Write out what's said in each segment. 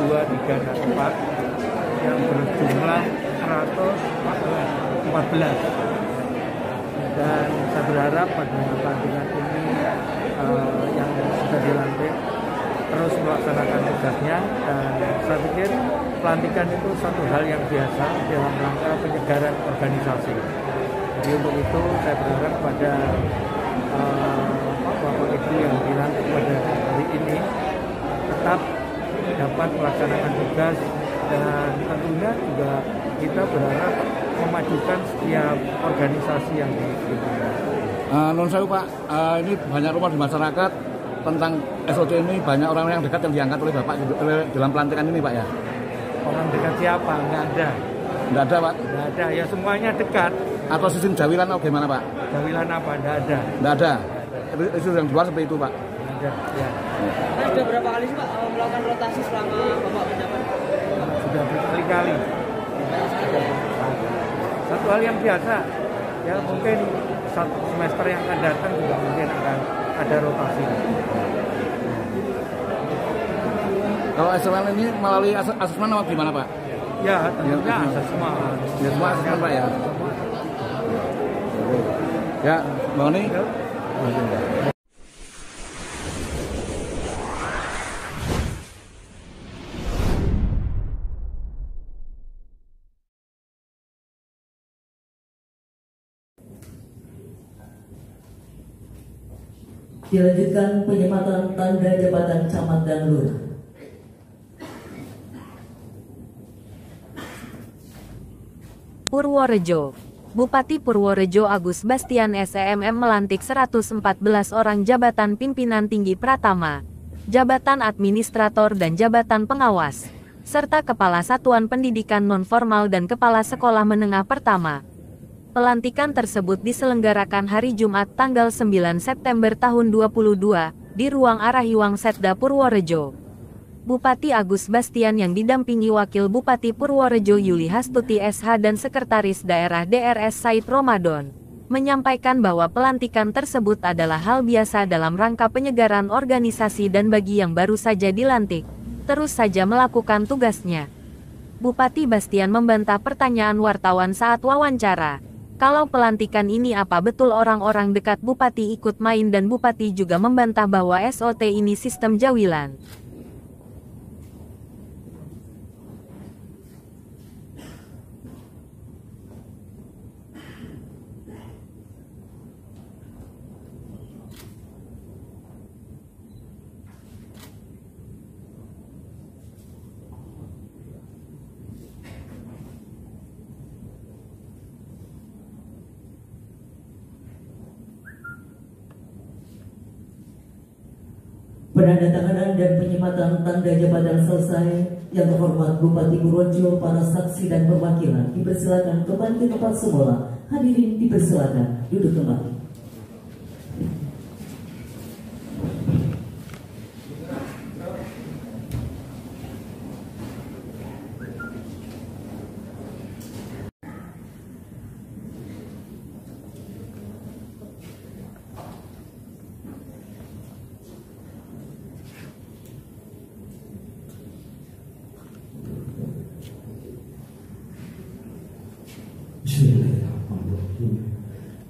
234 yang berjumlah 114. Dan saya berharap pada pelantikan ini yang sudah dilantik terus melaksanakan tugasnya, dan saya pikir pelantikan itu satu hal yang biasa dalam rangka penyegaran organisasi. Jadi untuk itu saya berharap pada Bapak Ibu yang dilantik pada hari ini tetap dapat melaksanakan tugas, dan tentunya juga kita berharap memajukan setiap organisasi yang dipimpin. Non sewu Pak, ini banyak rumor di masyarakat tentang SOT ini, banyak orang yang dekat yang diangkat oleh Bapak dalam pelantikan ini Pak ya? Orang dekat siapa? Nggak ada. Nggak ada Pak? Nggak ada, ya semuanya dekat. Atau sistem jawilan atau gimana Pak? Jawilan apa? Nggak ada. Nggak ada? Itu yang luar seperti itu Pak? Nggak ada, ya. Nah, sudah berapa kali sih Pak melakukan rotasi selama Bapak menjabat? Sudah berkali-kali. Satu hal yang biasa, ya mungkin satu semester yang akan datang juga mungkin akan ada rotasi. Kalau asesmen ini melalui asesmen apa gimana Pak? Ya, tentunya asesmen. Ya, semua asesmen Pak ya? Ya, Bang Oni? Dilanjutkan penyematan tanda jabatan camat dan lurah. Purworejo. Bupati Purworejo Agus Bastian SEMM melantik 114 orang jabatan pimpinan tinggi pratama, jabatan administrator dan jabatan pengawas, serta kepala satuan pendidikan non-formal dan kepala sekolah menengah pertama. Pelantikan tersebut diselenggarakan hari Jumat tanggal 9 September tahun 2022 di Ruang Arahiwang Setda Purworejo. Bupati Agus Bastian yang didampingi Wakil Bupati Purworejo Yuli Hastuti SH dan Sekretaris Daerah DRS Said Ramadan, menyampaikan bahwa pelantikan tersebut adalah hal biasa dalam rangka penyegaran organisasi dan bagi yang baru saja dilantik, terus saja melakukan tugasnya. Bupati Bastian membantah pertanyaan wartawan saat wawancara. Kalau pelantikan ini apa betul orang-orang dekat Bupati ikut main, dan Bupati juga membantah bahwa SOT ini sistem jawilan. Penandatanganan dan penyematan tanda jabatan selesai. Yang terhormat Bupati Purworejo, para saksi dan perwakilan dipersilakan kembali ke tempat semula. Hadirin dipersilakan duduk kembali.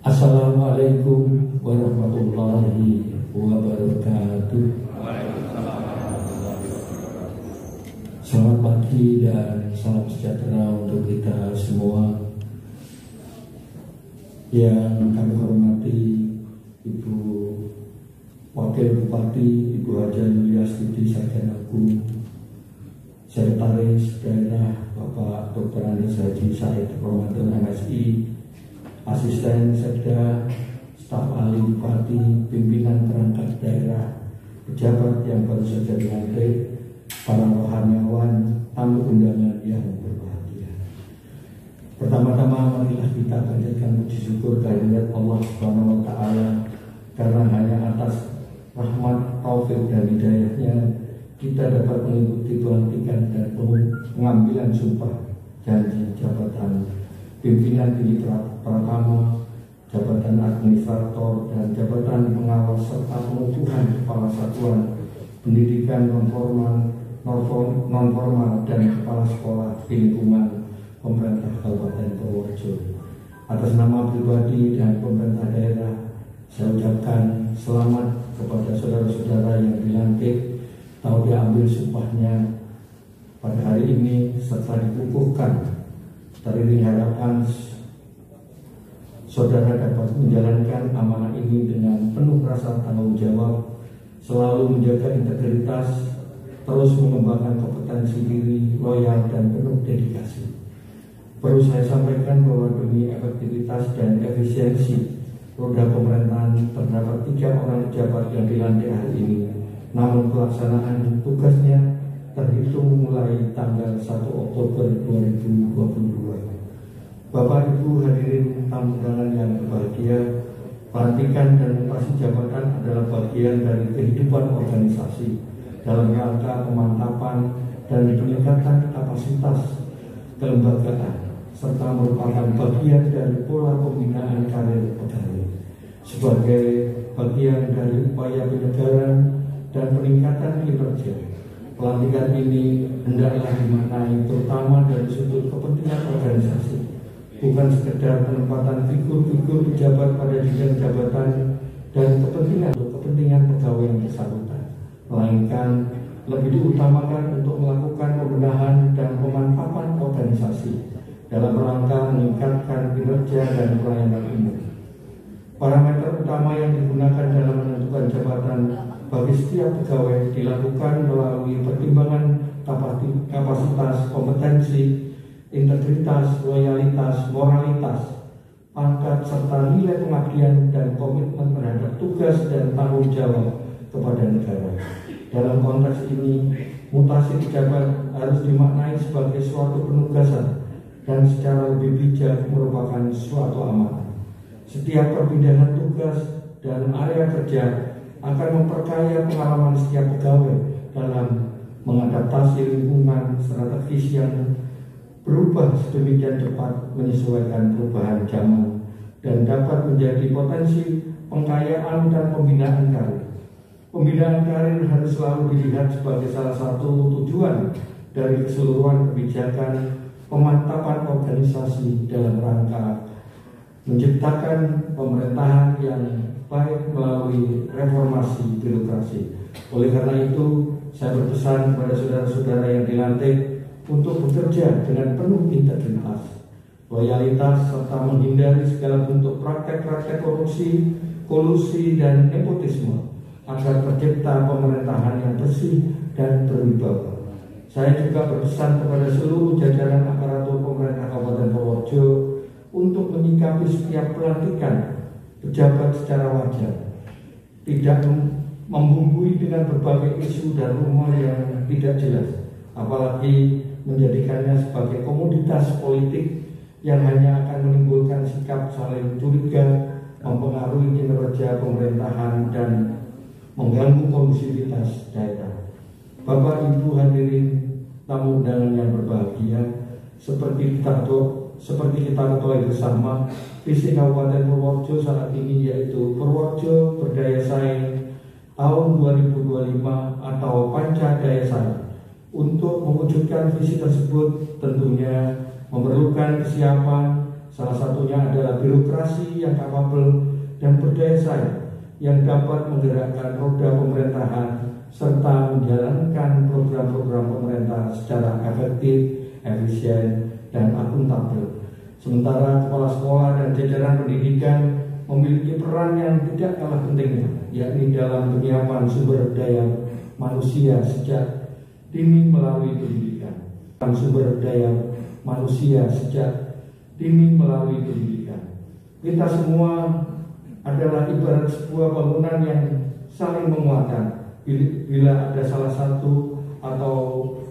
Assalamualaikum warahmatullahi wabarakatuh. Selamat pagi dan salam sejahtera untuk kita semua. Yang kami hormati Ibu Wakil Bupati, Ibu Haja Yulia Studi Sarjana Hukum, Sekretaris Daerah Bapak Dr. Andes Haji Said Ramadan MSI, Asisten Setda, staf ahli Bupati, pimpinan perangkat daerah, pejabat yang baru saja dilantik, para rohaniawan, tamu undangan yang berbahagia. Pertama-tama marilah kita panjatkan puji syukur kehadirat Allah Subhanahu wa Ta'ala, karena hanya atas rahmat, taufik dan hidayahnya kita dapat mengikuti pelantikan dan pengambilan sumpah janji jabatan pimpinan tinggi pratama, jabatan administrator, dan jabatan pengawas serta pengukuhan kepala satuan pendidikan non-formal non formal dan kepala sekolah di lingkungan pemerintah Kabupaten Purworejo. Atas nama pribadi dan pemerintah daerah, saya ucapkan selamat kepada saudara-saudara yang dilantik atau diambil sumpahnya pada hari ini serta dikukuhkan. Tariring harapan saudara dapat menjalankan amanah ini dengan penuh rasa tanggung jawab, selalu menjaga integritas, terus mengembangkan kompetensi diri, loyal, dan penuh dedikasi. Perlu saya sampaikan bahwa demi efektivitas dan efisiensi roda pemerintahan terdapat 3 orang pejabat yang dilantik hari ini. Namun pelaksanaan tugasnya terhitung mulai tanggal 1 Oktober 2022. Bapak Ibu hadirin tamu undangan yang berbahagia, pelantikan dan mutasi jabatan adalah bagian dari kehidupan organisasi dalam rangka pemantapan dan peningkatan kapasitas kelembagaan, serta merupakan bagian dari pola pembinaan karir pegawai. Sebagai bagian dari upaya penyegaran dan peningkatan kinerja, pelantikan ini hendaklah dimaknai terutama dari sudut kepentingan organisasi, bukan sekedar penempatan figur-figur pejabat pada bidang jabatan dan kepentingan pegawai yang bersangkutan, melainkan lebih diutamakan untuk melakukan pembenahan dan pemantapan organisasi dalam rangka meningkatkan kinerja dan pelayanan umum. Parameter utama yang digunakan dalam menentukan jabatan bagi setiap pegawai dilakukan melalui pertimbangan kapasitas, kompetensi, integritas, loyalitas, moralitas, pangkat, serta nilai pengabdian dan komitmen terhadap tugas dan tanggung jawab kepada negara. Dalam konteks ini, mutasi pejabat harus dimaknai sebagai suatu penugasan dan secara lebih bijak merupakan suatu amanah. Setiap perpindahan tugas dan area kerja akan memperkaya pengalaman setiap pegawai dalam mengadaptasi lingkungan strategis yang berubah sedemikian cepat menyesuaikan perubahan zaman dan dapat menjadi potensi pengkayaan dan pembinaan karir. Pembinaan karir harus selalu dilihat sebagai salah satu tujuan dari keseluruhan kebijakan pemantapan organisasi dalam rangka menciptakan pemerintahan yang baik melalui reformasi birokrasi. Oleh karena itu, saya berpesan kepada saudara-saudara yang dilantik untuk bekerja dengan penuh integritas, loyalitas, serta menghindari segala bentuk praktek-praktek korupsi, kolusi, dan nepotisme agar tercipta pemerintahan yang bersih dan berwibawa. Saya juga berpesan kepada seluruh jajaran aparatur pemerintah Kabupaten Purworejo untuk menyikapi setiap pelantikan pejabat secara wajar, tidak membumbui dengan berbagai isu dan rumor yang tidak jelas, apalagi menjadikannya sebagai komoditas politik yang hanya akan menimbulkan sikap saling curiga, mempengaruhi kinerja pemerintahan, dan mengganggu kondusivitas daerah. Bapak Ibu hadirin tamu undangan yang berbahagia, seperti kita ketahui bersama, visi Kabupaten Purworejo saat ini yaitu Purworejo Berdaya Saing tahun 2025 atau Panca Daya Saing. Untuk mewujudkan visi tersebut tentunya memerlukan kesiapan, salah satunya adalah birokrasi yang kapabel dan berdaya saing yang dapat menggerakkan roda pemerintahan serta menjalankan program-program pemerintah secara efektif, efisien, dan akuntabel. Sementara kepala sekolah dan jajaran pendidikan memiliki peran yang tidak kalah pentingnya, yakni dalam penyiapan sumber daya manusia sejak dini melalui pendidikan. Sumber daya manusia sejak dini melalui pendidikan. Kita semua adalah ibarat sebuah bangunan yang saling menguatkan. Bila ada salah satu atau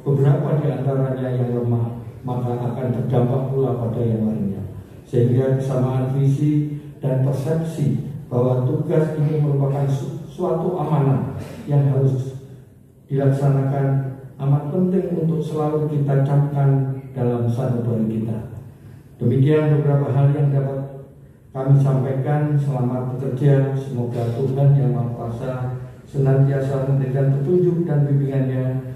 beberapa di antaranya yang lemah, maka akan berdampak pula pada yang lainnya. Sehingga kesamaan visi dan persepsi bahwa tugas ini merupakan suatu amanah yang harus dilaksanakan amat penting untuk selalu kita camkan dalam sanubari kita. Demikian beberapa hal yang dapat kami sampaikan. Selamat bekerja. Semoga Tuhan Yang Maha Kuasa senantiasa memberikan petunjuk dan bimbingannya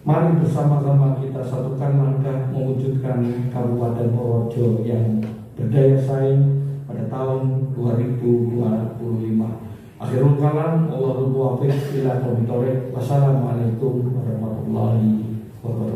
Mari bersama-sama kita satukan langkah mewujudkan Kabupaten Purworejo yang berdaya saing pada tahun 2025. Akhirul kalam, Allahul muwaffiq ila taufiq. Wassalamualaikum warahmatullahi wabarakatuh.